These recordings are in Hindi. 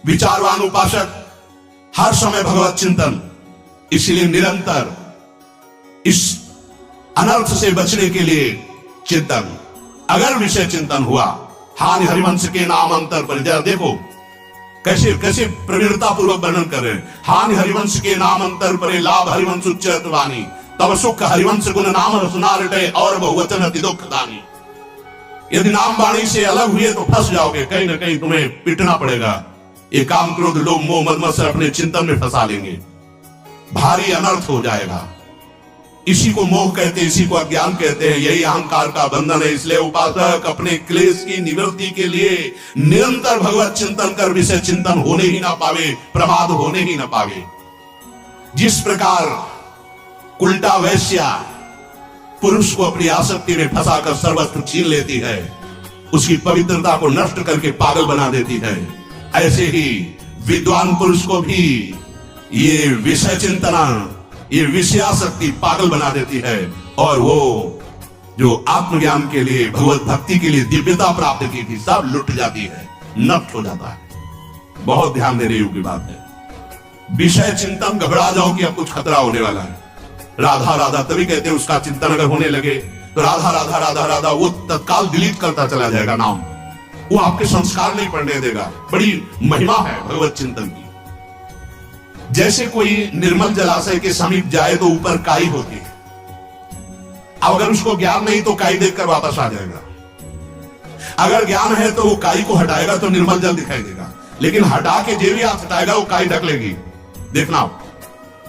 विचारवान उपासक हर समय भगवत चिंतन, इसलिए निरंतर इस अनर्थ से बचने के लिए चिंतन। अगर विषय चिंतन हुआ, हानि हरिवंश के नाम अंतर पर जरा देखो कैसे कैसे प्रवीणता पूर्वक वर्णन कर रहे हैं। हानि हरिवंश के नाम अंतर पर लाभ हरिवंश उच्चत वाणी, तब सुख हरिवंश गुण नाम रसना रटे और बहुवचन अति दुख दानी। यदि नाम वाणी से अलग हुए तो फंस जाओगे, कहीं ना कहीं तुम्हें पिटना पड़ेगा। ये काम क्रोध लोभ मोह मद मत्सर अपने चिंतन में फंसा लेंगे, भारी अनर्थ हो जाएगा। इसी को मोह कहते हैं, इसी को अज्ञान कहते हैं, यही अहंकार का बंधन है। इसलिए उपासक अपने क्लेश की निवृत्ति के लिए निरंतर भगवत चिंतन कर विषय चिंतन होने ही ना पावे, प्रमाद होने ही ना पावे। जिस प्रकार उल्टा वैश्या पुरुष को अपनी आसक्ति में फंसाकर सर्वस्व छीन लेती है, उसकी पवित्रता को नष्ट करके पागल बना देती है, ऐसे ही विद्वान पुरुष को भी ये विषय चिंतना, ये विषयासक्ति पागल बना देती है, और वो जो आत्मज्ञान के लिए, भगवत भक्ति के लिए दिव्यता प्राप्त की थी, सब लुट जाती है, नष्ट हो जाता है। बहुत ध्यान देने योग्य बात है। विषय चिंतन, घबरा जाओ कि अब कुछ खतरा होने वाला है। राधा राधा तभी कहते हैं, उसका चिंतन अगर होने लगे तो राधा राधा राधा राधा वो तत्काल डिलीट करता चला जाएगा नाम, वो आपके संस्कार नहीं पड़ने देगा। बड़ी महिमा है भगवत चिंतन की। जैसे कोई निर्मल जलाशय के समीप जाए तो ऊपर काई होती है, अब अगर उसको ज्ञान नहीं तो काई देखकर वापस आ जाएगा। अगर ज्ञान है तो वो काई को हटाएगा तो निर्मल जल दिखाई देगा, लेकिन हटा के जो भी हाथ हटाएगा वो काई ढक लेगी। देखना,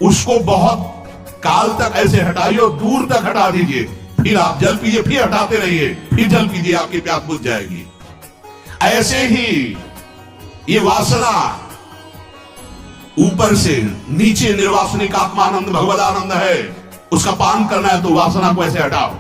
उसको बहुत काल तक ऐसे हटाइए और दूर तक हटा दीजिए, फिर आप जल पीजिए, फिर हटाते रहिए, फिर जल पीजिए, आपकी प्यास बुझ जाएगी। ऐसे ही ये वासना ऊपर से नीचे निर्वासनिक आत्मानंद भगवदानंद है, उसका पान करना है तो वासना को ऐसे हटाओ,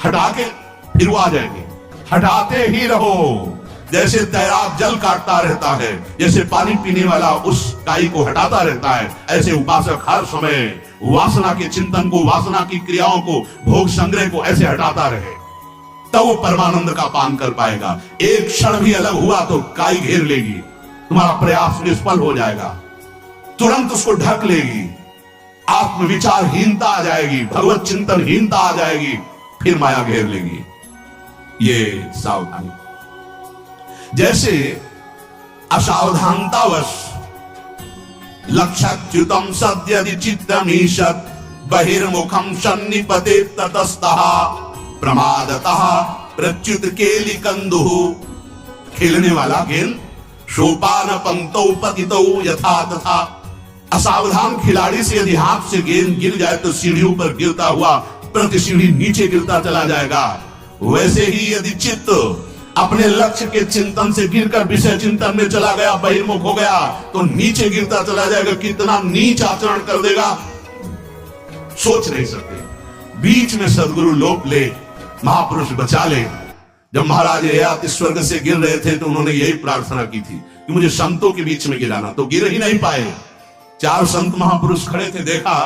हटा के फिर वो आ जाएगी। हटाते ही रहो, जैसे तैराक जल काटता रहता है, जैसे पानी पीने वाला उस काई को हटाता रहता है, ऐसे उपासक हर समय वासना के चिंतन को, वासना की क्रियाओं को, भोग संग्रह को ऐसे हटाता रहे, तब वो परमानंद का पान कर पाएगा। एक क्षण भी अलग हुआ तो काई घेर लेगी, तुम्हारा प्रयास निष्फल हो जाएगा, तुरंत उसको ढक लेगी, आत्मविचारहीनता आ जाएगी, भगवत चिंतनहीनता आ जाएगी, फिर माया घेर लेगी। ये सावधानी। जैसे असावधानतावश लक्षच्युतम सद्यदि चित्तमीशत बहिर्मुखम सन्निपते ततस्तः प्रमादतः प्रच्युत केलि कंदुः। खेलने वाला गेंद सोपान पंक्तौ पतितौ यथा तथा। असावधान खिलाड़ी से यदि हाथ से गेंद गिर जाए तो सीढ़ियों पर गिरता हुआ प्रति सीढ़ी नीचे गिरता चला जाएगा। वैसे ही यदि चित्त अपने लक्ष्य के चिंतन से गिरकर विषय चिंतन में चला गया, बहिर्मुख हो गया, तो नीचे गिरता चला जाएगा। कितना नीच आचरण कर देगा सोच नहीं सकते। बीच में सदगुरु लोप ले, महापुरुष बचा ले। जब महाराज ययाति स्वर्ग से गिर रहे थे तो उन्होंने यही प्रार्थना की थी कि मुझे संतों के बीच में गिराना, तो गिर ही नहीं पाए। 4 संत महापुरुष खड़े थे, देखा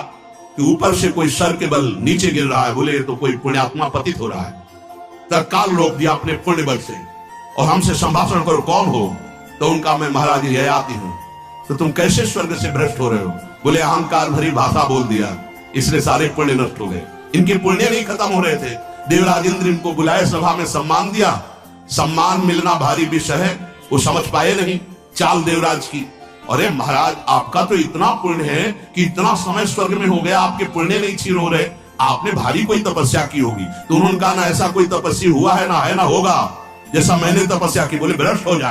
कि ऊपर से कोई सर के बल नीचे गिर रहा है, बोले तो कोई पुण्यात्मा पतित हो रहा है। तत्काल रोक दिया अपने पुण्य बल से, और हमसे संभाषण करो, कौन हो? तो उनका मैं महाराज ययाति हूं। तो तुम कैसे स्वर्ग से भ्रष्ट हो रहे हो? बोले अहंकार भरी भाषा बोल दिया, इसलिए सारे पुण्य नष्ट हो गए। इनके पुण्य नहीं खत्म हो रहे थे। देवराज इंद्र इनको बुलाए, सभा में सम्मान दिया। सम्मान मिलना भारी विषय है, वो समझ पाए नहीं चाल देवराज की। अरे महाराज, आपका तो इतना पुण्य है कि इतना समय स्वर्ग में हो गया, आपके पुण्य नहीं छीन हो रहे, आपने भारी कोई तपस्या की होगी। तो उन्होंने कहा, ना ऐसा कोई तपस्या हुआ है, ना होगा जैसा मैंने तपस्या की। बोले भ्रष्ट हो जा,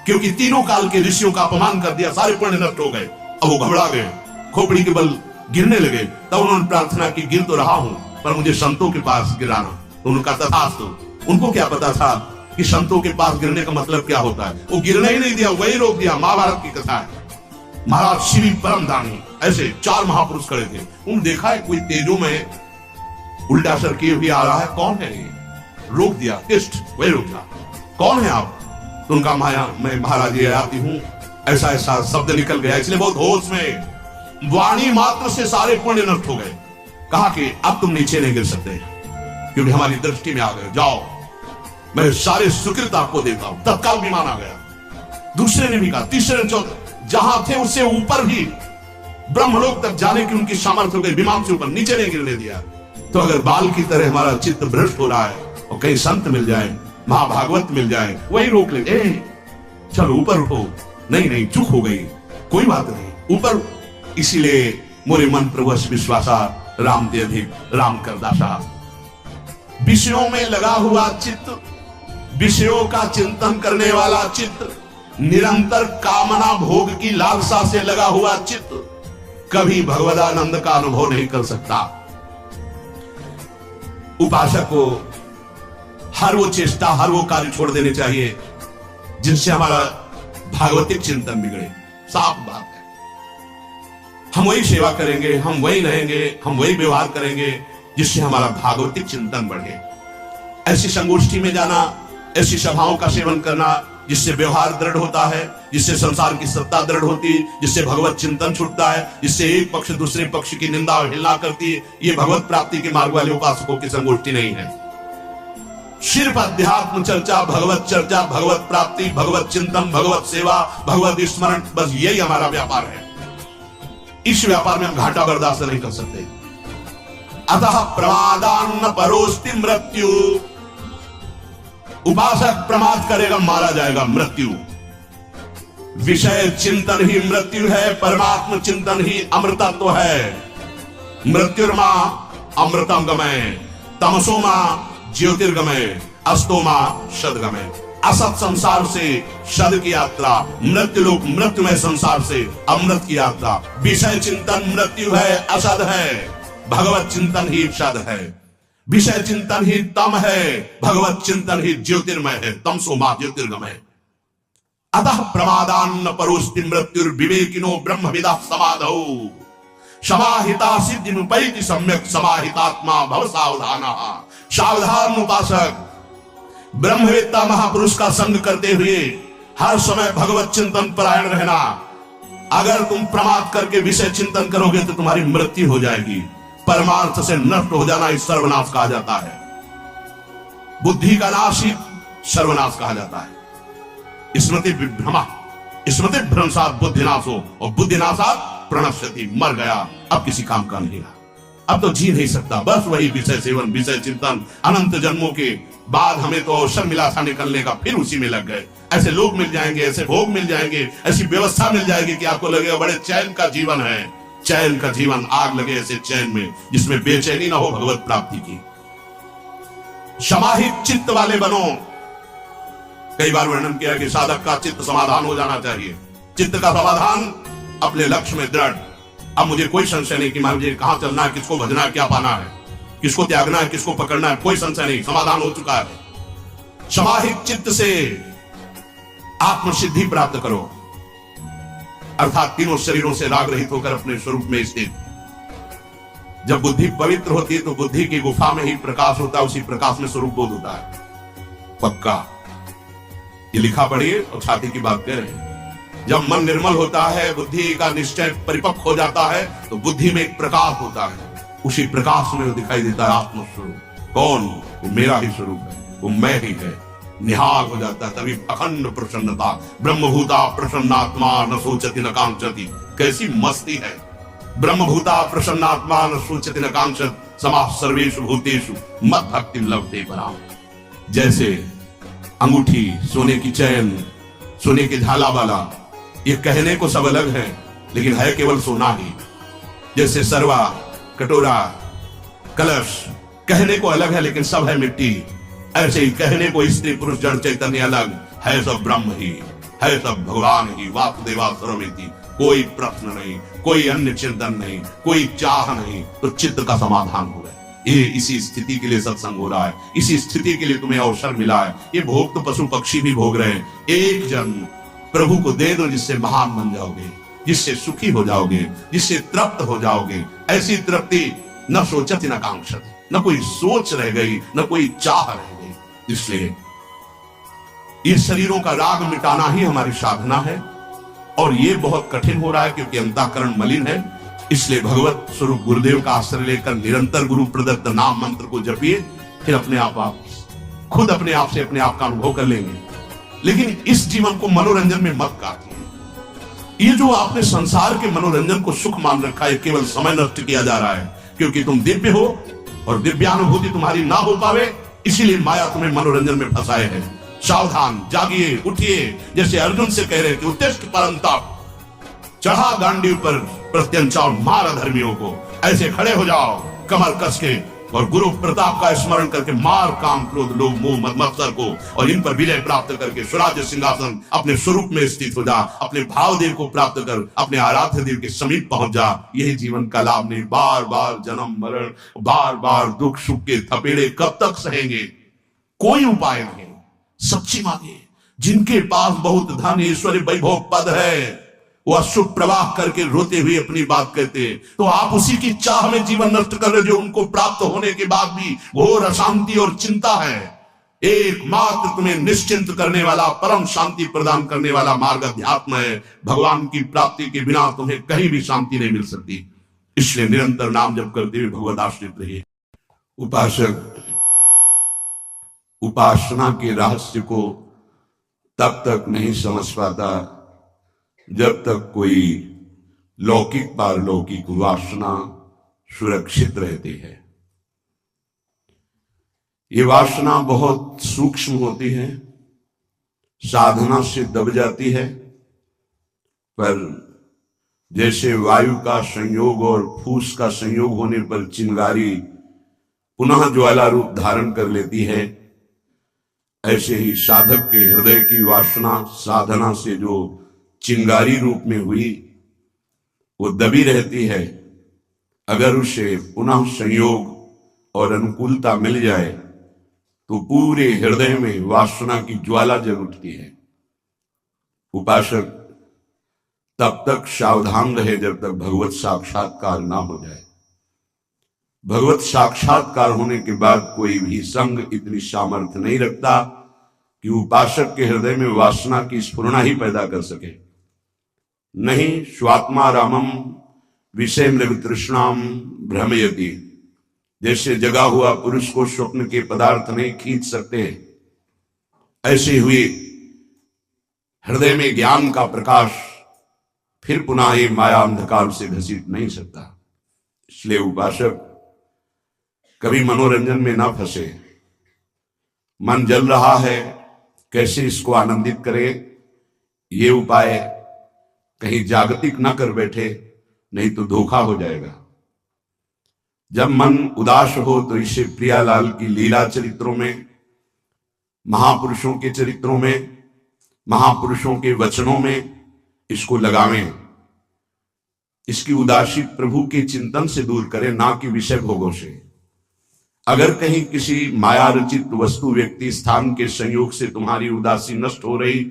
क्योंकि तीनों काल के ऋषियों का अपमान कर दिया, सारे पुण्य नष्ट हो गए। अब वो घबरा गए, खोपड़ी के बल गिरने लगे। तब उन्होंने प्रार्थना की, गिर तो रहा हूं पर मुझे संतों के पास गिराना। तो उनका तथास्तु। उनको क्या पता था कि संतों के पास गिरने का मतलब क्या होता है। वो गिरने ही नहीं दिया, वही रोक दिया। महाभारत की कथा है। महाराज श्री परमदानी ऐसे 4 महापुरुष खड़े थे। उन्होंने देखा है कोई तेजो में उल्टा सर किए हुए आ रहा है, कौन है ये? रोक दिया, टेस्ट वही रोक दिया। कौन है आप? तो उनका माया, मैं महाराज ययाति हूं, ऐसा ऐसा शब्द निकल गया। इसलिए बहुत होश में, वाणी मात्र से सारे पुण्य नष्ट हो गए। कहा कि अब तुम नीचे नहीं गिर सकते क्योंकि हमारी दृष्टि में आ गए, जाओ मैं सारे सुकृत आपको देता हूं। तत्काल विमान आ गया। दूसरे ने भी कहा, तीसरे ने, चौथे, जहां थे उससे ऊपर भी ब्रह्मलोक तक जाने की उनकी सामर्थ्य हो गई, विमान से ऊपर नीचे नहीं गिरने दिया। तो अगर बाल की तरह हमारा चित्त भ्रष्ट हो रहा है और कहीं संत मिल जाए, महाभागवत मिल जाए, वही रोक ले, चलो ऊपर उठो, नहीं नहीं चूक हो गई, कोई बात नहीं, ऊपर। इसीलिए मोरे मन प्रभु विश्वासा, राम ते अधिक राम कर दासा। विषयों में लगा हुआ चित्त, विषयों का चिंतन करने वाला चित्त, निरंतर कामना भोग की लालसा से लगा हुआ चित्त कभी भगवदानंद का अनुभव नहीं कर सकता। उपासक को हर वो चेष्टा, हर वो कार्य छोड़ देने चाहिए जिनसे हमारा भागवतिक चिंतन बिगड़े। साफ बात है, हम वही सेवा करेंगे, हम वही रहेंगे, हम वही व्यवहार करेंगे जिससे हमारा भागवतिक चिंतन बढ़े। ऐसी संगोष्ठी में जाना, ऐसी सभाओं का सेवन करना जिससे व्यवहार दृढ़ होता है, जिससे संसार की सत्ता दृढ़ होती है, जिससे भगवत चिंतन छूटता है, जिससे एक पक्ष दूसरे पक्ष की निंदा और हिला करती है, ये भगवत प्राप्ति के मार्ग वाले उपासकों की संगोष्ठी नहीं है। सिर्फ अध्यात्म चर्चा, भगवत चर्चा, भगवत प्राप्ति, भगवत चिंतन, भगवत सेवा, भगवत स्मरण, बस यही हमारा व्यापार है। इस व्यापार में हम घाटा बर्दाश्त नहीं कर सकते। अतः प्रमादान्न परोस्ति मृत्यु, उपासक प्रमाद करेगा मारा जाएगा, मृत्यु। विषय चिंतन ही मृत्यु है, परमात्म चिंतन ही अमृतत्व है। मृत्युर्मा अमृतम गमय, तमसोमा ज्योतिर्गमय, अस्तोमा सदगमय। असत संसार से सद की यात्रा, मृत्यु लोक मृत्युमय संसार से अमृत की यात्रा। विषय चिंतन मृत्यु है, असद है, भगवत चिंतन ही सद है। विषय चिंतन ही तम है, भगवत चिंतन ही ज्योतिर्मय है, तमसो मा ज्योतिर्गमय। अतः प्रमादान्न परोस्ति मृत्युर्विवेकिनो ब्रह्मविदा समाधौ, समाहिता सिद्धिमुपैति सम्यक समाहितात्मा भव सावधाना। सावधान उपासक ब्रह्मवेत्ता महापुरुष का संग करते हुए हर समय भगवत चिंतन परायण रहना। अगर तुम प्रमाद करके विषय चिंतन करोगे तो तुम्हारी मृत्यु हो जाएगी। परमार्थ से नष्ट हो जाना इस सर्वनाश कहा जाता है। बुद्धि का नाश ही सर्वनाश कहा जाता है। स्मृति विभ्रमा, स्मृति भ्रंशात बुद्धिनाशो, और बुद्धिनाशात प्रणश्यति, मर गया, अब किसी काम का नहीं रहा, अब तो जी नहीं सकता। बस वही विषय सेवन, विषय चिंतन। अनंत जन्मों के बाद हमें तो अवसर मिला था निकलने का, फिर उसी में लग गए। ऐसे लोग मिल जाएंगे, ऐसे भोग मिल जाएंगे, ऐसी व्यवस्था मिल जाएगी कि आपको लगेगा बड़े चैन का जीवन है। चैन का जीवन, आग लगे ऐसे चैन में जिसमें बेचैनी ना हो भगवत प्राप्ति की। समाहित चित्त वाले बनो। कई बार वर्णन किया कि साधक का चित्त समाधान हो जाना चाहिए। चित्त का समाधान अपने लक्ष्य में दृढ़। अब मुझे कोई संशय नहीं कि मुझे कहां चलना है, किसको भजना है, क्या पाना है, किसको त्यागना है, किसको पकड़ना है, कोई संशय नहीं, समाधान हो चुका है। समाहित चित्त से आत्मसिद्धि प्राप्त करो, अर्थात तीनों शरीरों से राग रहित होकर अपने स्वरूप में स्थित। जब बुद्धि पवित्र होती है तो बुद्धि की गुफा में ही प्रकाश होता है, उसी प्रकाश में स्वरूप बोध होता है। पक्का ये लिखा पढ़िए और छाती की बात करें। जब मन निर्मल होता है, बुद्धि का निश्चय परिपक्व हो जाता है, तो बुद्धि में एक प्रकाश होता है, उसी प्रकाश में वो दिखाई देता है आत्मस्वरूप। कौन? वो मेरा ही स्वरूप है, वो मैं ही है। निहाल हो जाता है, तभी अखंड प्रसन्नता। ब्रह्मभूता प्रसन्नात्मा न सोचति न कांक्षति। कैसी मस्ती है! ब्रह्मभूता प्रसन्नात्मा न सोचति न कांक्षति, समाः सर्वेषु भूतेषु मत् भक्ति लभते पराम। जैसे अंगूठी, सोने की चैन, सोने की झाला वाला, ये कहने को सब अलग है लेकिन है केवल सोना ही। जैसे सरवा, कटोरा, कलश, कहने को अलग है लेकिन सब है मिट्टी। ऐसे ही कहने को स्त्री पुरुष जड़ चैतन्य अलग है, सब ब्रह्म ही है, सब भगवान ही। वासुदेवा सर्वमिति। कोई प्रश्न नहीं, कोई अन्य चिंतन नहीं, कोई चाह नहीं, तो चित्त का समाधान हो गया। ये इसी स्थिति के लिए सत्संग हो रहा है, इसी स्थिति के लिए तुम्हें अवसर मिला है। ये भोग तो पशु पक्षी भी भोग रहे हैं। एक जन्म प्रभु को दे दो जिससे महान बन जाओगे, जिससे सुखी हो जाओगे, जिससे तृप्त हो जाओगे। ऐसी तृप्ति न सोचति न कांक्षति, न कोई सोच रह गई, न कोई चाह रह गई। इसलिए ये शरीरों का राग मिटाना ही हमारी साधना है, और ये बहुत कठिन हो रहा है क्योंकि अंतःकरण मलिन है। इसलिए भगवत स्वरूप गुरुदेव का आश्रय लेकर निरंतर गुरु प्रदत्त नाम मंत्र को जपिए, फिर अपने आप खुद अपने आप से अपने आप का अनुभव कर लेंगे। लेकिन इस जीवन को मनोरंजन में मत काटिए। ये जो आपने संसार के मनोरंजन को सुख मान रखा है, केवल समय नष्ट किया जा रहा है, क्योंकि तुम दिव्य हो और दिव्यानुभूति तुम्हारी ना हो पावे, इसीलिए माया तुम्हें मनोरंजन में फंसाए है। सावधान, जागिए, उठिए। जैसे अर्जुन से कह रहे थे, उत्तिष्ठ परंतप, चढ़ा गांडीव पर प्रत्यंचा और मार अधर्मियों को। ऐसे खड़े हो जाओ कमर कस के और गुरु प्रताप का स्मरण करके मार काम क्रोध लोभ मोह मद मत्सर को, और इन पर विजय प्राप्त करके स्वराज्य सिंहासन अपने स्वरूप में स्थित हो जा। अपने भाव देव को प्राप्त कर अपने आराध्य देव के समीप पहुंच जा। यही जीवन का लाभ नहीं। बार बार जन्म मरण, बार बार दुख सुख के थपेड़े कब तक सहेंगे? कोई उपाय नहीं। सच्ची मांगे। जिनके पास बहुत धन ऐश्वर्य वैभव पद है, वो अशुभ प्रवाह करके रोते हुए अपनी बात कहते हैं, तो आप उसी की चाह में जीवन नष्ट कर रहे, जो उनको प्राप्त होने के बाद भी घोर अशांति और चिंता है। एकमात्र तुम्हें निश्चिंत करने वाला, परम शांति प्रदान करने वाला मार्ग अध्यात्म है। भगवान की प्राप्ति के बिना तुम्हें कहीं भी शांति नहीं मिल सकती। इसलिए निरंतर नाम जप करते हुए भगवत आश्रित रहिए। उपासक उपासना के रहस्य को तब तक नहीं समझ पाता जब तक कोई लौकिक पारलौकिक वासना सुरक्षित रहती है। ये वासना बहुत सूक्ष्म होती है, साधना से दब जाती है, पर जैसे वायु का संयोग और फूस का संयोग होने पर चिंगारी पुनः ज्वाला रूप धारण कर लेती है, ऐसे ही साधक के हृदय की वासना साधना से जो चिंगारी रूप में हुई, वो दबी रहती है। अगर उसे पुनः संयोग और अनुकूलता मिल जाए तो पूरे हृदय में वासना की ज्वाला जग उठती है। उपासक तब तक सावधान रहे जब तक भगवत साक्षात्कार ना हो जाए। भगवत साक्षात्कार होने के बाद कोई भी संग इतनी सामर्थ्य नहीं रखता कि उपासक के हृदय में वासना की स्फुरणा ही पैदा कर सके। नहीं, स्वात्मा रामम विषय मृग तृष्णाम भ्रमयति। जैसे जगा हुआ पुरुष को स्वप्न के पदार्थ नहीं खींच सकते, ऐसे हुए हृदय में ज्ञान का प्रकाश फिर पुनः ये माया अंधकार से घसीट नहीं सकता। इसलिए उपासक कभी मनोरंजन में ना फंसे। मन जल रहा है, कैसे इसको आनंदित करे, ये उपाय कहीं जागतिक ना कर बैठे, नहीं तो धोखा हो जाएगा। जब मन उदास हो तो इसे प्रियालाल की लीला चरित्रों में, महापुरुषों के चरित्रों में, महापुरुषों के वचनों में इसको लगावें। इसकी उदासी प्रभु के चिंतन से दूर करें, ना कि विषय भोगों से। अगर कहीं किसी माया रचित वस्तु व्यक्ति स्थान के संयोग से तुम्हारी उदासी नष्ट हो रही,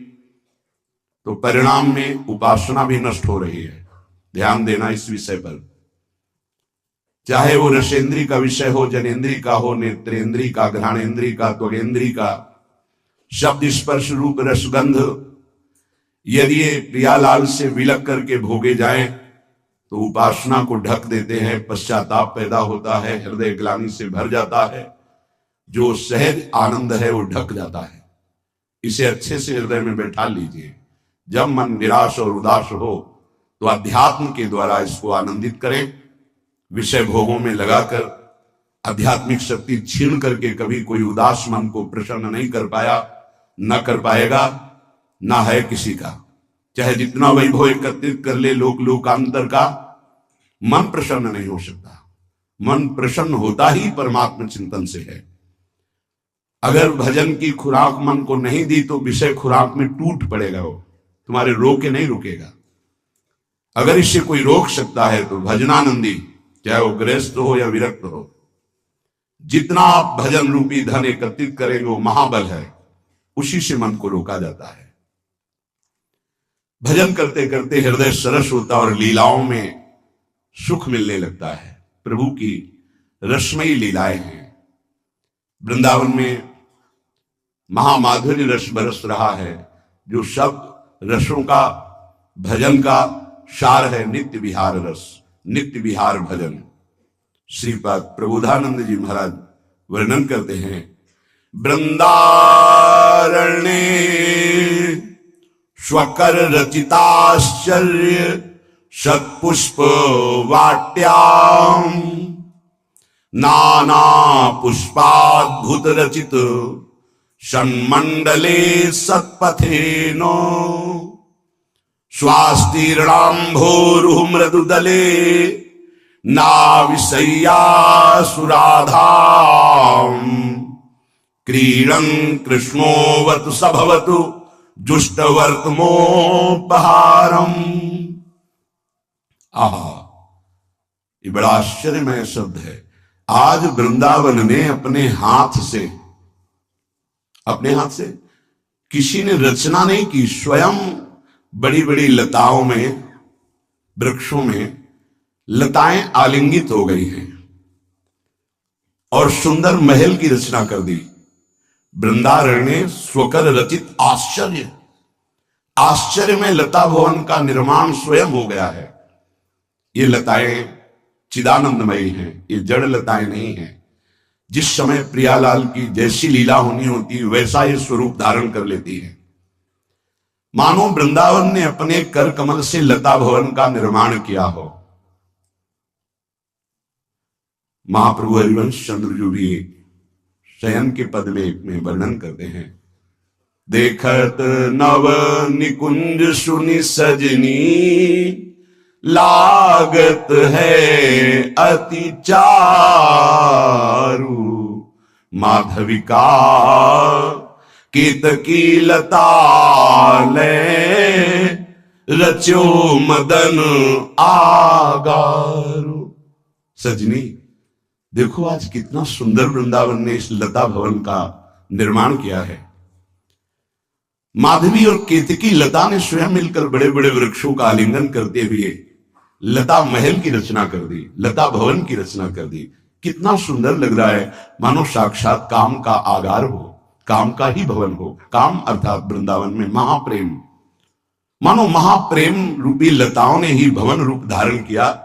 तो परिणाम में उपासना भी नष्ट हो रही है। ध्यान देना इस विषय पर। चाहे वो रसेंद्री का विषय हो, जनेन्द्री का हो, नेत्रेंद्री का, घ्राणेन्द्री का, त्वगेन्द्री का, शब्द स्पर्श रूप रसगंध यदि ये प्रियालाल से विलक करके भोगे जाएं तो उपासना को ढक देते हैं। पश्चाताप पैदा होता है, हृदय ग्लानि से भर जाता है, जो सहज आनंद है वो ढक जाता है। इसे अच्छे से हृदय में बैठा लीजिए। जब मन निराश और उदास हो तो अध्यात्म के द्वारा इसको आनंदित करें। विषय भोगों में लगाकर आध्यात्मिक शक्ति छीन करके कभी कोई उदास मन को प्रसन्न नहीं कर पाया, न कर पाएगा, ना है किसी का। चाहे जितना वैभव एकत्रित कर ले लोक लोकांतर का, मन प्रसन्न नहीं हो सकता। मन प्रसन्न होता ही परमात्मा चिंतन से है। अगर भजन की खुराक मन को नहीं दी तो विषय खुराक में टूट पड़ेगा, वो तुम्हारे रोके नहीं रुकेगा। अगर इससे कोई रोक सकता है तो भजनानंदी, चाहे वो गृहस्थ हो या विरक्त हो, जितना आप भजन रूपी धन एकत्रित करेंगे वो महाबल है, उसी से मन को रोका जाता है। भजन करते करते हृदय सरस होता और लीलाओं में सुख मिलने लगता है। प्रभु की रसमयी लीलाएं हैं। वृंदावन में महामाधुर्य रस बरस रहा है, जो सब रसों का भजन का सार है। नित्य विहार रस, नित्य विहार भजन। श्रीपाद प्रबोधानंद जी महाराज वर्णन करते हैं, वृंदारण्ये स्वकर रचिताश्चर्य शतपुष्प वाट्याम नाना पुष्पाद्भुत रचित षण्मंडले सत्पथेनो स्वास्तीर्णाम्भोरुह मृदुदले नाविशय्यासुराधाम क्रीडन् कृष्णोऽवतु स भवतु जुष्टवर्तमोपहारम। आहा, ये बड़ा आश्चर्यमय शब्द है। आज वृंदावन ने अपने हाथ से किसी ने रचना नहीं की, स्वयं बड़ी बड़ी लताओं में, वृक्षों में लताएं आलिंगित हो गई हैं और सुंदर महल की रचना कर दी। वृंदावन ने स्वकर रचित आश्चर्य में लता भवन का निर्माण स्वयं हो गया है। ये लताएं चिदानंदमयी हैं, ये जड़ लताएं नहीं हैं। जिस समय प्रियालाल की जैसी लीला होनी होती वैसा ये स्वरूप धारण कर लेती है। मानो वृंदावन ने अपने कर कमल से लता भवन का निर्माण किया हो। महाप्रभु हरिवंश चंद्र जी भी शयन के पद में वर्णन करते हैं। देखत नव निकुंज सुनि सजनी लागत है अति चारु माधविका केतकी लता ले रचो मदन आगारू। सजनी देखो आज कितना सुंदर वृंदावन ने इस लता भवन का निर्माण किया है। माधवी और केतकी लता ने स्वयं मिलकर बड़े बड़े वृक्षों का आलिंगन करते हुए लता महल की रचना कर दी, लता भवन की रचना कर दी। कितना सुंदर लग रहा है, मानो साक्षात काम का आगार हो, काम का ही भवन हो। काम अर्थात वृंदावन में महाप्रेम, मानो महाप्रेम रूपी लताओं ने ही भवन रूप धारण किया।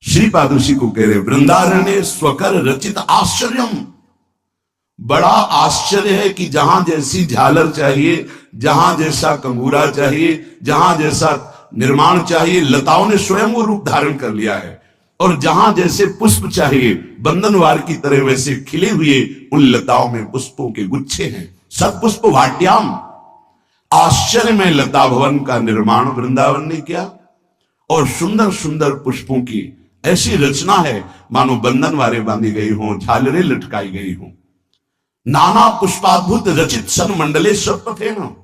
श्रीपाद उसी को कह रहे, वृंदारण्य स्वकर रचित आश्चर्यम। बड़ा आश्चर्य है कि जहां जैसी झालर चाहिए, जहां जैसा कंगूरा चाहिए, जहां जैसा निर्माण चाहिए, लताओं ने स्वयं वो रूप धारण कर लिया है। और जहां जैसे पुष्प चाहिए बंधनवार की तरह, वैसे खिले हुए उन लताओं में पुष्पों के गुच्छे हैं। सतपुष्प वाट्याम, आश्चर्य में लता भवन का निर्माण वृंदावन ने किया। और सुंदर सुंदर पुष्पों की ऐसी रचना है मानो बंधनवारें बांधी गई हों, झालरें लटकाई गई हों। नाना पुष्पाद्भुत रचित सन मंडले सत्पथेन।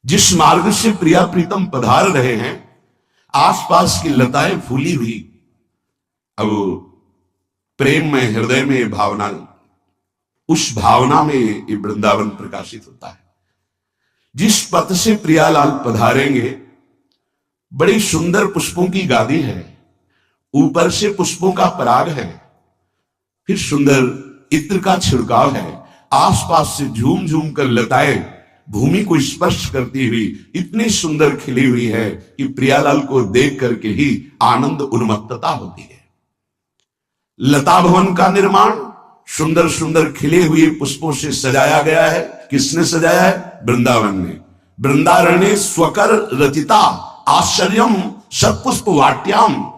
जिस मार्ग से प्रिया प्रीतम पधार रहे हैं, आसपास की लताएं फूली हुई। अब प्रेम में, हृदय में भावना, उस भावना में ये वृंदावन प्रकाशित होता है। जिस पथ से प्रियालाल पधारेंगे, बड़ी सुंदर पुष्पों की गादी है, ऊपर से पुष्पों का पराग है, फिर सुंदर इत्र का छिड़काव है, आसपास से झूम झूम कर लताएं भूमि को स्पर्श करती हुई इतनी सुंदर खिली हुई है कि प्रियालाल को देख करके ही आनंद उन्मत्तता होती है। लता भवन का निर्माण सुंदर सुंदर खिले हुए पुष्पों से सजाया गया है। किसने सजाया है? वृंदावन ने। वृंदारण्य स्वकर रचिता आश्चर्यम सत्पुष्प वाट्याम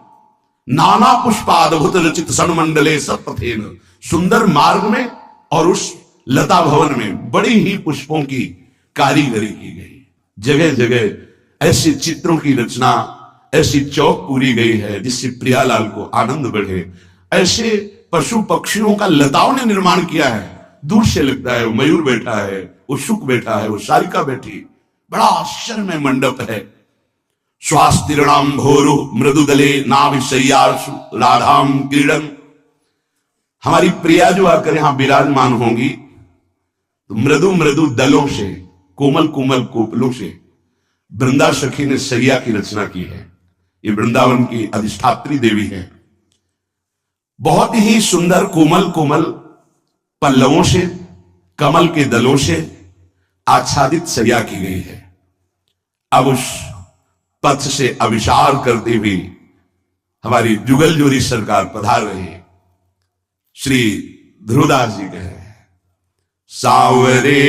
नाना पुष्पाद्भुत रचित सन्मंडले सत्पथेन। सुंदर मार्ग में और उस लता भवन में बड़ी ही पुष्पों की कारीगरी की गई। जगह जगह ऐसे चित्रों की रचना, ऐसी चौक पूरी गई है जिससे प्रियालाल को आनंद बढ़े। ऐसे पशु पक्षियों का लताओं ने निर्माण किया है। दूर से लगता है वो मयूर बैठा है, वो शुक बैठा है, वो सारिका बैठी। बड़ा आश्चर्य में मंडप है। स्वास्तिर्णाम भोरु मृदुदले नाविशय्यासु राधाम क्रीडन। हमारी प्रिया जो आकर यहां विराजमान होंगी तो मृदु मृदु दलों से, कोमल कोमल कोपलों से वृंदा सखी ने सैया की रचना की है। ये वृंदावन की अधिष्ठात्री देवी है। बहुत ही सुंदर कोमल कोमल पल्लवों से, कमल के दलों से आच्छादित सैया की गई है। अब उस पथ से अभिसार करती हुई हमारी जुगल जोरी सरकार पधार रही है। श्री ध्रुवदास जी कहे, सांवरे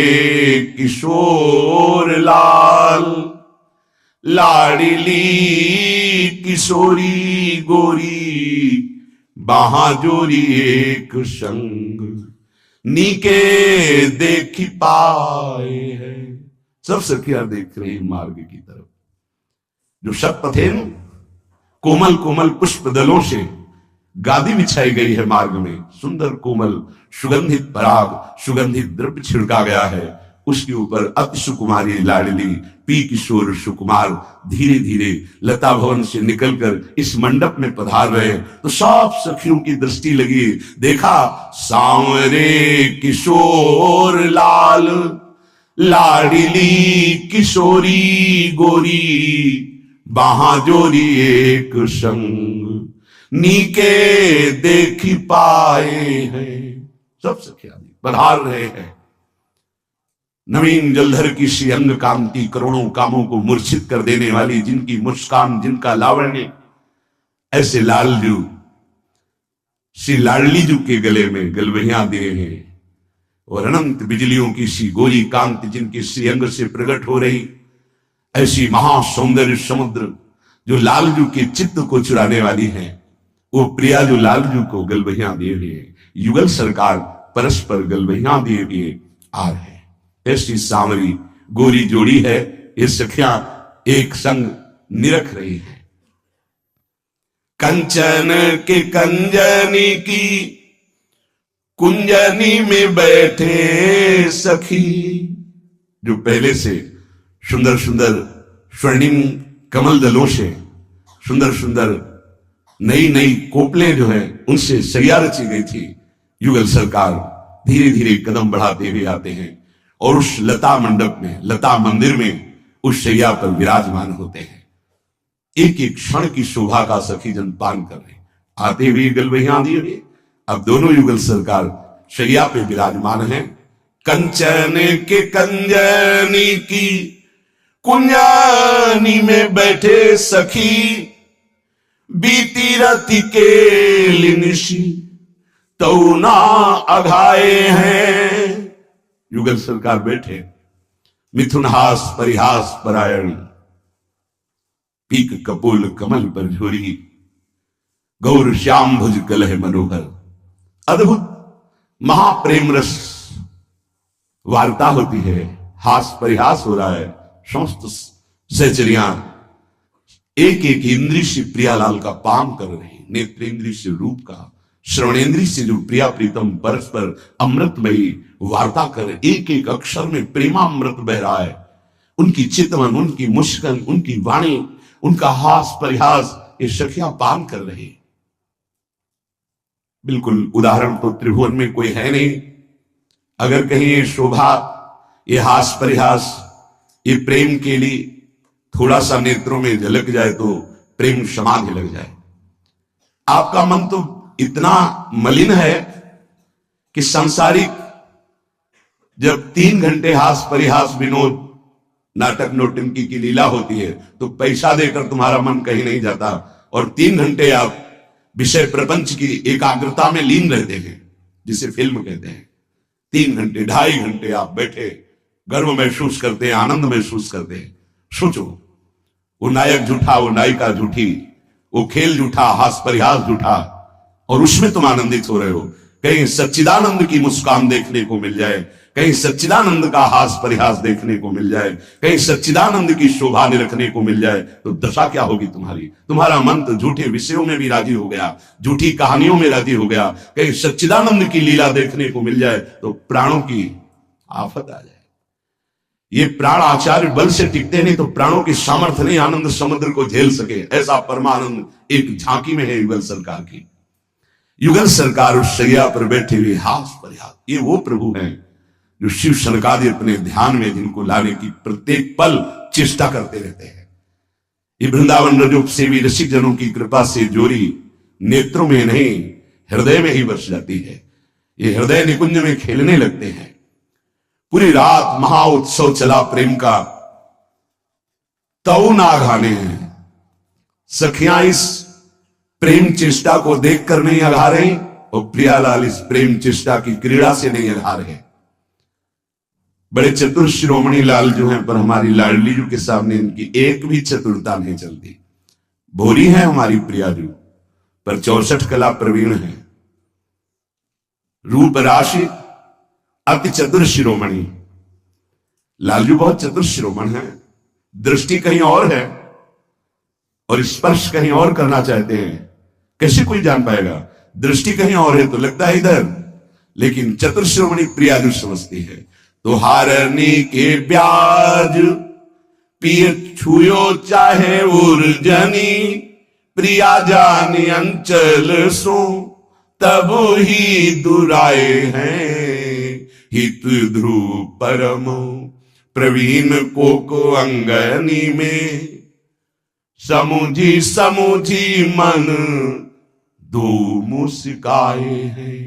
किशोर लाल, लाडली किशोरी गोरी, बाहाजोरी एक संग, नीके देखी पाए है। सब सखियां देख रही मार्ग की तरफ। जो शतपथेन कोमल कोमल पुष्प दलों से गादी बिछाई गई है मार्ग में, सुंदर कोमल सुगंधित पराग, सुगंधित द्रव्य छिड़का गया है, उसके ऊपर अति सुकुमारी लाडली पी किशोर सुकुमार धीरे धीरे लता भवन से निकलकर इस मंडप में पधार रहे। तो सब सखियों की दृष्टि लगी, देखा सांवरे किशोर लाल, लाडली किशोरी गोरी, बाहाजोरी एक संग, नीके देखी पाए हैं। सब सखियां पधार रहे हैं। नवीन जलधर की सी अंग कांति करोड़ों कामों को मूर्छित कर देने वाली, जिनकी मुस्कान, जिनका लावण्य, ऐसे लालजू सी लाडलीजू के गले में गलवहियां दिए हैं। और अनंत बिजलियों की सी गोरी कांति जिनकी सी अंग से प्रकट हो रही, ऐसी महासौंदर्य समुद्र जो लालजू के चित्त को चुराने वाली है, वो प्रिया जो लालजू को गलवहियां दिए हुए, युगल सरकार परस्पर गलवहियां दिए हुए आ रहे। ऐसी सांवरी गोरी जोड़ी है, ये सखियां एक संग निरख रही है। कंचन के कंजनी की कुंजनी में बैठे सखी, जो पहले से सुंदर सुंदर स्वर्णिम कमल दलों से सुंदर सुंदर नई नई कोपलें जो है उनसे सैया रची गई थी, युगल सरकार धीरे धीरे कदम बढ़ाते हुए आते हैं और उस लता मंडप में, लता मंदिर में उस शैया पर विराजमान होते हैं। एक एक क्षण की शोभा का सखी जन पान कर रहे, आते हुए गलवहियां दिए हुए। अब दोनों युगल सरकार शैया पे विराजमान हैं। कंचन के कंजनी की कुंजानी में बैठे सखी, बीती रति के लिनिशी तो ना अघाए हैं। युगल सरकार बैठे, मिथुन हास परिहास परायण, पीक कपोल कमल पर झोरी, गौर श्याम भुज कलह मनोहर। अद्भुत महाप्रेम रस वार्ता होती है, हास परिहास हो रहा है। समस्त सहचरियां एक एक इंद्री से प्रियालाल का पान कर रही, नेत्रेंद्री से रूप का, श्रवणेंद्री से जो प्रिया प्रीतम परस्पर अमृतमयी वार्ता कर, एक एक अक्षर में प्रेमामृत बह रहा है। उनकी चितवन, उनकी मुस्कान, उनकी वाणी, उनका हास परिहास, ये सखियां पान कर रही। बिल्कुल उदाहरण तो त्रिभुवन में कोई है नहीं। अगर कहीं ये शोभा, ये हास परिहास, ये प्रेम के लिए थोड़ा सा नेत्रों में झलक जाए तो प्रेम समाधि लग जाए। आपका मन तो इतना मलिन है कि सांसारिक जब 3 घंटे हास परिहास विनोद नाटक नौटंकी की लीला होती है तो पैसा देकर तुम्हारा मन कहीं नहीं जाता, और 3 घंटे आप विषय प्रपंच की एकाग्रता में लीन रहते हैं, जिसे फिल्म कहते हैं। 3 घंटे 2.5 घंटे आप बैठे गर्व महसूस करते हैं, आनंद महसूस करते हैं। सोचो, वो नायक झूठा, वो नायिका झूठी, वो खेल झूठा, हास परिहास झूठा, और उसमें तुम आनंदित हो रहे हो। कहीं सच्चिदानंद की मुस्कान देखने को मिल जाए, कहीं सच्चिदानंद का हास परिहास देखने को मिल जाए, कहीं सच्चिदानंद की शोभा निरखने को मिल जाए, तो दशा क्या होगी तुम्हारी। तुम्हारा मन तो झूठे विषयों में भी राजी हो गया, झूठी कहानियों में राजी हो गया। कहीं सच्चिदानंद की लीला देखने को मिल जाए तो प्राणों की आफत आ जाए। ये प्राण आचार्य बल से टिकते नहीं तो प्राणों की सामर्थ्य नहीं आनंद समुद्र को झेल सके। ऐसा परमानंद एक झांकी में है युगल सरकार की। युगल सरकार उस शैया पर बैठे हुए हास परिहास, ये वो प्रभु हैं जो शिव शनकादि अपने ध्यान में जिनको लाने की प्रत्येक पल चेष्टा करते रहते हैं। ये वृंदावन रजोप सेवी रसिक जनों की कृपा से जोरी नेत्रों में नहीं हृदय में ही बस जाती है। ये हृदय निकुंज में खेलने लगते हैं। पूरी रात महा उत्सव चला प्रेम का, तऊ ना घाने हैं। सखियां इस प्रेम चेष्टा को देखकर नहीं अघा रही और प्रियालाल इस प्रेम चेष्टा की क्रीड़ा से नहीं अघा रहे। बड़े चतुर शिरोमणि लाल जो हैं, पर हमारी लाडली जी के सामने इनकी एक भी चतुरता नहीं चलती। भोली है हमारी प्रियाजू, पर 64 कला प्रवीण है, रूप राशि अति चतुर शिरोमणि। लालजू बहुत चतुर शिरोमण है, दृष्टि कहीं और है और स्पर्श कहीं और करना चाहते हैं। कैसे कोई जान पाएगा? दृष्टि कहीं और है तो लगता है इधर, लेकिन चतुर शिरोमणि प्रियाजू समझती है। तो हारनी के ब्याज पिय छुयो चाहे उर्जनी, प्रिया जानी अंचल सो तब ही दुराए हैं। हित ध्रुव परम प्रवीण को अंगनी में, समुझी समुझी मन दो मुस्काए हैं।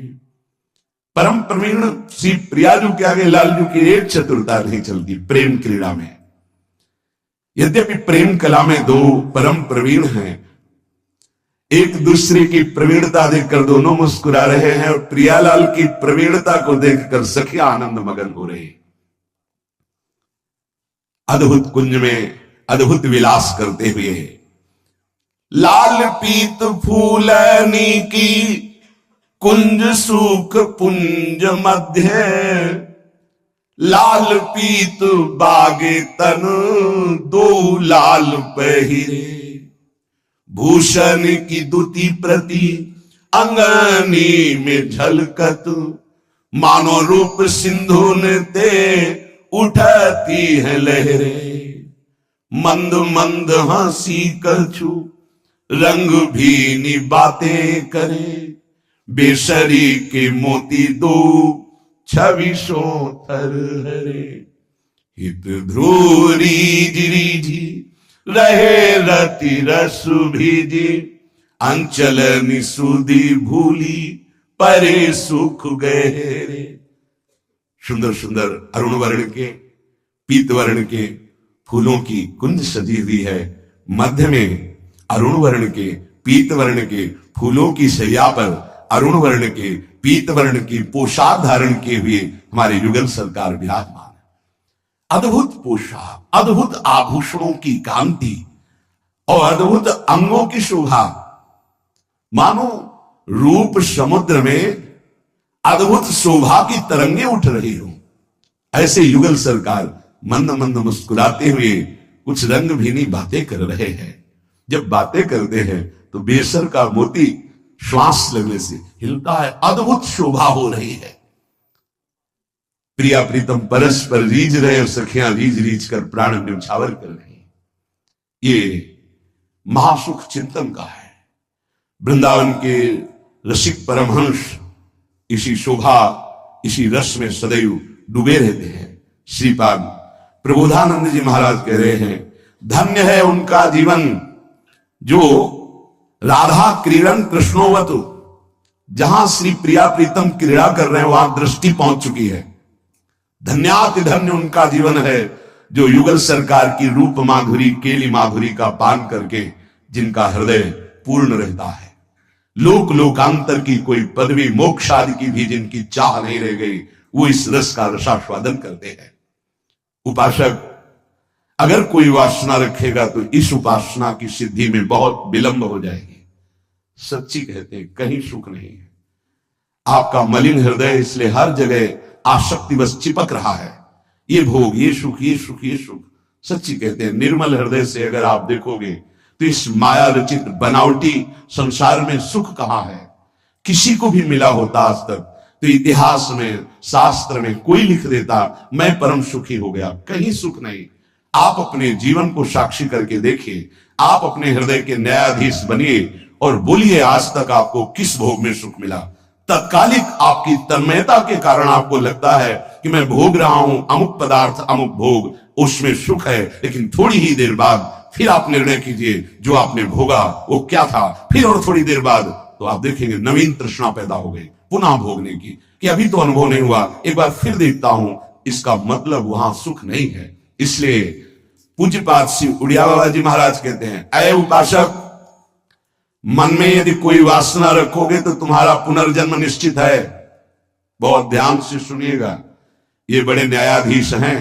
परम प्रवीण श्री प्रियाजू के आगे लालजू की एक चतुरता नहीं चलती प्रेम क्रीड़ा में। यद्यपि प्रेम कला में दो परम प्रवीण हैं, एक दूसरे की प्रवीणता देखकर दोनों मुस्कुरा रहे हैं और प्रियालाल की प्रवीणता को देखकर सखिया आनंद मगन हो रहे। अद्भुत कुंज में अद्भुत विलास करते हुए लाल पीत फूलनी की कुंज सुख पुंज मध्य, लाल पीत बागे तन दो लाल पहिरे, भूषण की दुति प्रति अंगनी में झलकत, मानो रूप सिंधु ते उठती है लहरें। मंद मंद हंसी कछु रंग भी बातें करे, बेसरी के मोती दो छवि सो थर हरे। हित ध्रुव रीझ रीझी रहे रति रस भीजी, अंचल निसुदी भूली परे सुख गहरे। सुंदर सुंदर अरुण वर्ण के पीत वर्ण के फूलों की कुंज सजी हुई है। मध्य में अरुण वर्ण के पीत वर्ण के फूलों की शैया पर अरुण वर्ण के पीत वर्ण की पोशाक धारण किए हुए हमारे युगल सरकार विराजमान है। अद्भुत पोशाक, अद्भुत आभूषणों की कांति और अद्भुत अंगों की शोभा, मानो रूप समुद्र में अद्भुत शोभा की तरंगे उठ रही हो। ऐसे युगल सरकार मंद मंद मुस्कुराते हुए कुछ रंग भीनी बातें कर रहे हैं। जब बातें करते हैं तो बेसर का मोती श्वास लगने से हिलता है, अद्भुत शोभा हो रही है। प्रिया प्रीतम परस्पर रीझ रहे और सखियां रीझ रीझ कर प्राण न्यौछावर कर रही। ये महासुख चिंतन का है। वृंदावन के रसिक परमहंस इसी शोभा इसी रस में सदैव डूबे रहते हैं। श्रीपाद प्रबोधानंद जी महाराज कह रहे हैं, धन्य है उनका जीवन जो राधा क्रीड़न कृष्णोवतु, जहां श्री प्रिया प्रीतम क्रीड़ा कर रहे हैं वहां दृष्टि पहुंच चुकी है। धन्याति धन्य उनका जीवन है जो युगल सरकार की रूप माधुरी केली माधुरी का पान करके जिनका हृदय पूर्ण रहता है। लोक लोकांतर की कोई पदवी मोक्ष आदि की भी जिनकी चाह नहीं रह गई, वो इस रस का रसास्वादन करते हैं। उपासक अगर कोई वासना रखेगा तो इस उपासना की सिद्धि में बहुत विलंब हो जाएगी। सच्ची कहते हैं कहीं सुख नहीं है। आपका मलिन हृदय इसलिए हर जगह आसक्ति बस चिपक रहा है, ये भोग, ये सुख, ये सुख, ये सुख। सच्ची कहते हैं निर्मल हृदय से अगर आप देखोगे तो इस माया रचित बनावटी संसार में सुख कहां है। किसी को भी मिला होता आज तक तो इतिहास में शास्त्र में कोई लिख देता मैं परम सुखी हो गया, कहीं सुख नहीं। आप अपने जीवन को साक्षी करके देखिए, आप अपने हृदय के न्यायाधीश बनिए और बोलिए आज तक आपको किस भोग में सुख मिला। तत्कालिक आपकी तन्मयता के कारण आपको लगता है कि मैं भोग रहा हूं अमुक पदार्थ अमुक भोग, उसमें सुख है, लेकिन थोड़ी ही देर बाद फिर आप निर्णय कीजिए जो आपने भोगा वो क्या था। फिर और थोड़ी देर बाद तो आप देखेंगे नवीन तृष्णा पैदा हो गई पुनः भोगने की, कि अभी तो अनुभव नहीं हुआ, एक बार फिर देखता हूं। इसका मतलब वहां सुख नहीं है। इसलिए पूज्यपाद श्री उड़िया बाबा जी महाराज कहते हैं, अय उपासक, मन में यदि कोई वासना रखोगे तो तुम्हारा पुनर्जन्म निश्चित है। बहुत ध्यान से सुनिएगा, ये बड़े न्यायाधीश हैं,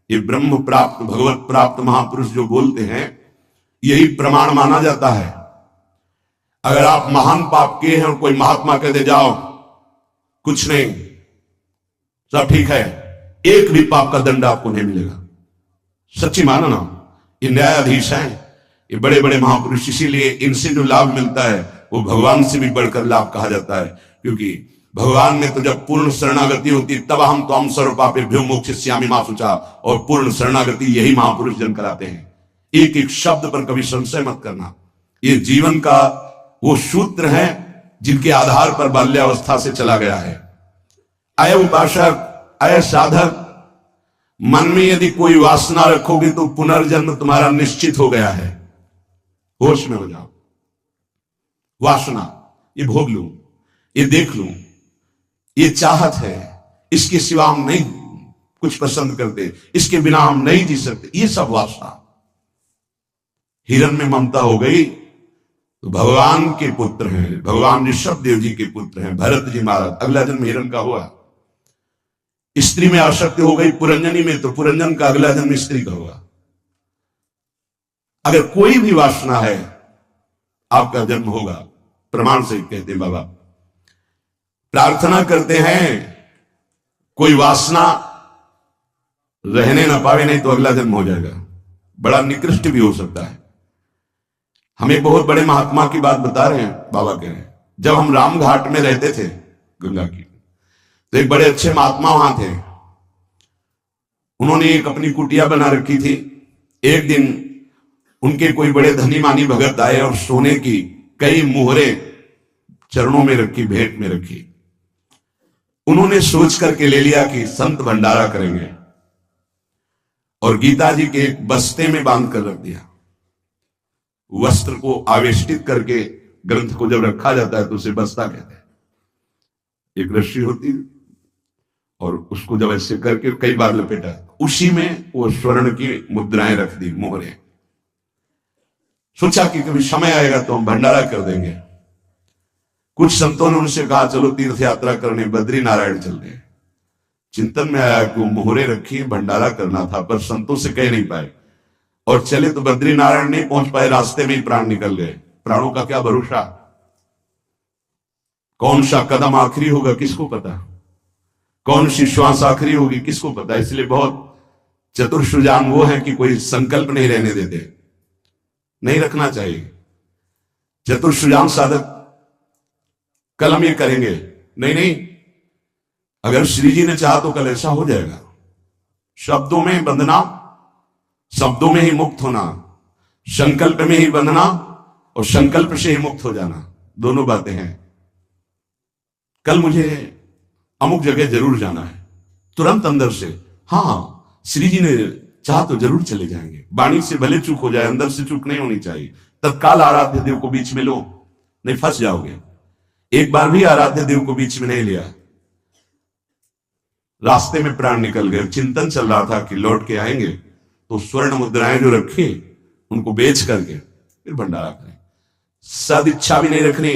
ये ब्रह्म प्राप्त भगवत प्राप्त महापुरुष जो बोलते हैं, यही प्रमाण माना जाता है। अगर आप महान पाप किए हैं और कोई महात्मा कहते जाओ कुछ नहीं, सब ठीक है, एक भी पाप का दंड आपको नहीं मिलेगा। सच्ची मानो ना, ये न्यायाधीश हैं, ये बड़े बड़े महापुरुष, इसीलिए इनसे जो लाभ मिलता है वो भगवान से भी बढ़कर लाभ कहा जाता है। क्योंकि भगवान में तो जब पूर्ण शरणागति होती तब हम तो हम सर्व पापेभ्यो मोक्षयिष्यामि मा शुचा, और पूर्ण शरणागति यही महापुरुष जन कराते हैं। एक एक शब्द पर कभी संशय मत करना। ये जीवन का वो सूत्र है जिनके आधार पर बाल्यावस्था से चला गया है। अय उपासक, अय साधक, मन में यदि कोई वासना रखोगे तो पुनर्जन्म तुम्हारा निश्चित हो गया है। होश में हो जाओ। वासना, ये भोग लूं, ये देख लूं, ये चाहत है, इसके सिवा हम नहीं कुछ पसंद करते, इसके बिना हम नहीं जी सकते, ये सब वासना। हिरण में ममता हो गई तो भगवान के पुत्र हैं, भगवान ऋषभ देव जी के पुत्र हैं, भरत जी महाराज, अगला जन्म हिरण का हुआ। स्त्री में आसक्ति हो गई पुरंजनी में, तो पुरंजन का अगला जन्म स्त्री का हुआ। अगर कोई भी वासना है आपका जन्म होगा, प्रमाण से कहते हैं बाबा। प्रार्थना करते हैं कोई वासना रहने ना पावे, नहीं तो अगला जन्म हो जाएगा, बड़ा निकृष्ट भी हो सकता है। हम एक बहुत बड़े महात्मा की बात बता रहे हैं, बाबा कह रहे हैं, जब हम राम घाट में रहते थे गंगा की, तो एक बड़े अच्छे महात्मा वहां थे। उन्होंने एक अपनी कुटिया बना रखी थी। एक दिन उनके कोई बड़े धनी मानी भगत आए और सोने की कई मुहरे चरणों में रखी, भेंट में रखी। उन्होंने सोच करके ले लिया कि संत भंडारा करेंगे, और गीता जी के एक बस्ते में बांध कर रख दिया। वस्त्र को आवेष्टित करके ग्रंथ को जब रखा जाता है तो उसे बस्ता कहते हैं। एक रस्सी होती और उसको जब ऐसे करके कई बार लपेटा, उसी में वो स्वर्ण की मुद्राएं रख दी, मोहरे। सोचा कि कभी समय आएगा तो हम भंडारा कर देंगे। कुछ संतों ने उनसे कहा चलो तीर्थ यात्रा करने बद्री नारायण चल रहे। चिंतन में आया कि वो मोहरे रखी, भंडारा करना था, पर संतों से कह नहीं पाए, और चले तो बद्री नारायण नहीं पहुंच पाए, रास्ते में ही प्राण निकल गए। प्राणों का क्या भरोसा, कौन सा कदम आखिरी होगा किसको पता, कौन सी श्वास आखिरी होगी किसको पता। इसलिए बहुत चतुर सुजान वो है कि कोई संकल्प नहीं रहने देते, नहीं रखना चाहिए। चतुर सुजान साधक कल हम ये करेंगे, नहीं नहीं, अगर श्री जी ने चाहा तो कल ऐसा हो जाएगा। शब्दों में बंधना, शब्दों में ही मुक्त होना, संकल्प में ही बंधना और संकल्प से ही मुक्त हो जाना, दोनों बातें हैं। कल मुझे अमुक जगह जरूर जाना है, तुरंत अंदर से हाँ श्री जी ने चाहा तो जरूर चले जाएंगे। वाणी से भले चूक हो जाए, अंदर से चूक नहीं होनी चाहिए। तत्काल आराध्य देव को बीच में लो, नहीं फंस जाओगे। एक बार भी आराध्य देव को बीच में नहीं लिया, रास्ते में प्राण निकल गए। चिंतन चल रहा था कि लौट के आएंगे तो स्वर्ण मुद्राएं जो रखी उनको बेच करके फिर भंडारा करें। सद इच्छा भी नहीं रखनी,